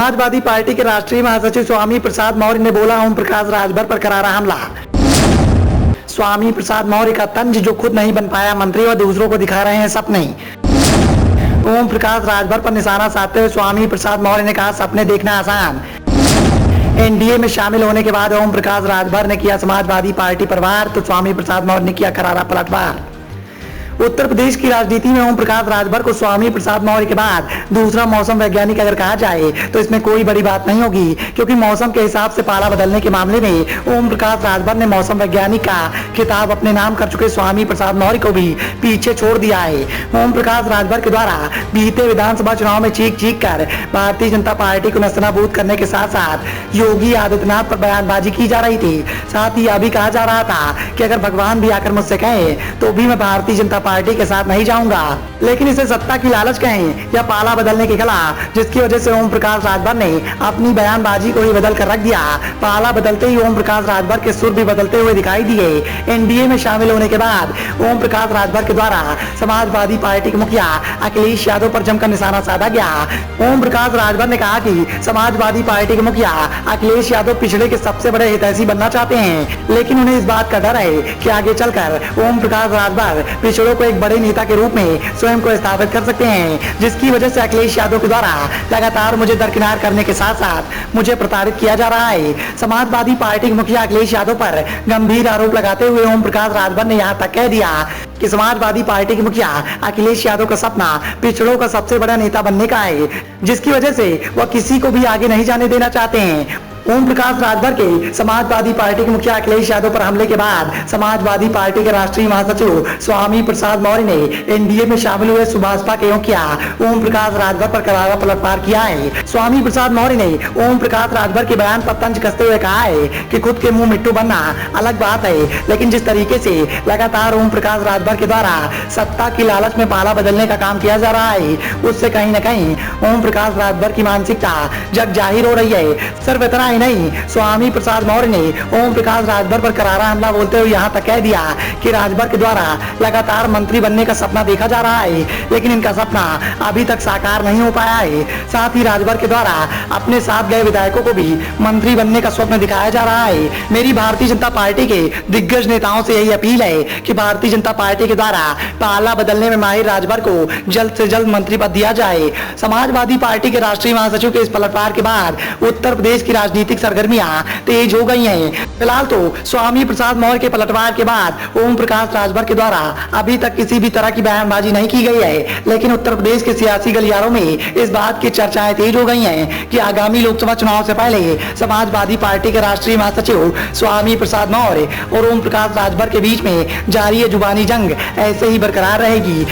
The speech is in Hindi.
समाजवादी पार्टी के राष्ट्रीय महासचिव स्वामी प्रसाद मौर्य ने बोला ओम प्रकाश राजभर पर करारा हमला। स्वामी प्रसाद मौर्य का तंज जो खुद नहीं बन पाया मंत्री और दूसरों को दिखा रहे हैं सपने। ओम प्रकाश राजभर पर निशाना साधते हुए स्वामी प्रसाद मौर्य ने कहा सपने देखना आसान। एनडीए में शामिल होने के बाद ओम प्रकाश राजभर ने किया समाजवादी पार्टी पर वार तो स्वामी प्रसाद मौर्य ने किया करारा पलटवार। उत्तर प्रदेश की राजनीति में ओम प्रकाश राजभर को स्वामी प्रसाद मौर्य के बाद दूसरा मौसम वैज्ञानिक अगर कहा जाए तो इसमें कोई बड़ी बात नहीं होगी, क्योंकि मौसम के हिसाब से पाला बदलने के मामले में ओम प्रकाश राजभर ने मौसम वैज्ञानिक का खिताब अपने नाम कर चुके स्वामी प्रसाद मौर्य को भी पीछे छोड़ दिया है। ओम प्रकाश राजभर के द्वारा बीते विधानसभा चुनाव में चीख चीख कर भारतीय जनता पार्टी को नस्तनाबूद करने के साथ साथ योगी आदित्यनाथ पर बयानबाजी की जा रही थी। साथ ही यह भी कहा जा रहा था कि अगर भगवान भी आकर मुझसे कहें तो भी मैं भारतीय जनता पार्टी के साथ नहीं जाऊंगा। लेकिन इसे सत्ता की लालच कहें या पाला बदलने की कला, जिसकी वजह से ओम प्रकाश राजभर ने अपनी बयानबाजी को ही बदल कर रख दिया। पाला बदलते ही ओम प्रकाश राजभर के सुर भी बदलते हुए दिखाई दिए। एनडीए में शामिल होने के बाद ओम प्रकाश राजभर के द्वारा समाजवादी पार्टी के मुखिया अखिलेश यादव पर जमकर निशाना साधा गया। ओम प्रकाश राजभर ने कहा कि समाजवादी पार्टी के मुखिया अखिलेश यादव पिछड़े के सबसे बड़े हितैषी बनना चाहते हैं, लेकिन उन्हें इस बात का डर है कि आगे चलकर ओम प्रकाश राजभर पिछड़ों को एक बड़े नेता के रूप में स्वयं को स्थापित कर सकते हैं, जिसकी वजह से अखिलेश यादव के द्वारा लगातार मुझे दरकिनार करने के साथ साथ मुझे प्रताड़ित किया जा रहा है। समाजवादी पार्टी के मुखिया अखिलेश यादव पर गंभीर आरोप लगाते हुए ओम प्रकाश राजभर ने यहां तक कह दिया कि समाजवादी पार्टी के मुखिया अखिलेश यादव का सपना पिछड़ों का सबसे बड़ा नेता बनने का है, जिसकी वजह से वह किसी को भी आगे नहीं जाने देना चाहते हैं। ओम प्रकाश राजभर के समाजवादी पार्टी के मुखिया अखिलेश यादव पर हमले के बाद समाजवादी पार्टी के राष्ट्रीय महासचिव स्वामी प्रसाद मौर्य ने एनडीए में शामिल हुए सुभाषपा के मुखिया ओम प्रकाश राजभर पर करारा पलटवार किया है। स्वामी प्रसाद मौर्य ने ओम प्रकाश राजभर के बयान पर तंज कसते हुए कहा है कि खुद के मुंह मिट्टू बनना अलग बात है, लेकिन जिस तरीके से लगातार ओम प्रकाश राजभर के द्वारा सत्ता की लालच में पाला बदलने का काम किया जा रहा है, उससे कहीं न कहीं ओम प्रकाश राजभर की मानसिकता जग जाहिर हो रही है। सिर्फ इतना ही नहीं, स्वामी प्रसाद मौर्य ने ओम प्रकाश राजभर पर करारा हमला बोलते हुए यहां तक कह दिया कि राजभर के द्वारा लगातार मंत्री बनने का सपना देखा जा रहा है, लेकिन इनका सपना अभी तक साकार नहीं हो पाया है। साथ ही राजभर के द्वारा अपने साथ गए विधायकों को भी मंत्री बनने का स्वप्न दिखाया जा रहा है। मेरी भारतीय जनता पार्टी के दिग्गज नेताओं से यही अपील है कि भारतीय जनता पार्टी के द्वारा पाला बदलने में माहिर राजभर को जल्द से जल्द मंत्री पद दिया जाए। समाजवादी पार्टी के राष्ट्रीय महासचिव के इस पलटवार के बाद उत्तर प्रदेश की राजनीतिक सरगर्मियां तेज हो गई हैं। फिलहाल तो स्वामी प्रसाद मौर्य के पलटवार के बाद ओम प्रकाश राजभर के द्वारा अभी तक किसी भी तरह की बयानबाजी नहीं की गई है, लेकिन उत्तर प्रदेश के सियासी गलियारों में इस बात की चर्चाएं तेज हो गई हैं कि आगामी लोकसभा चुनाव से पहले समाजवादी पार्टी के राष्ट्रीय महासचिव स्वामी प्रसाद मौर्य और ओम प्रकाश राजभर के बीच में जारी जुबानी जंग ऐसे ही बरकरार रहेगी।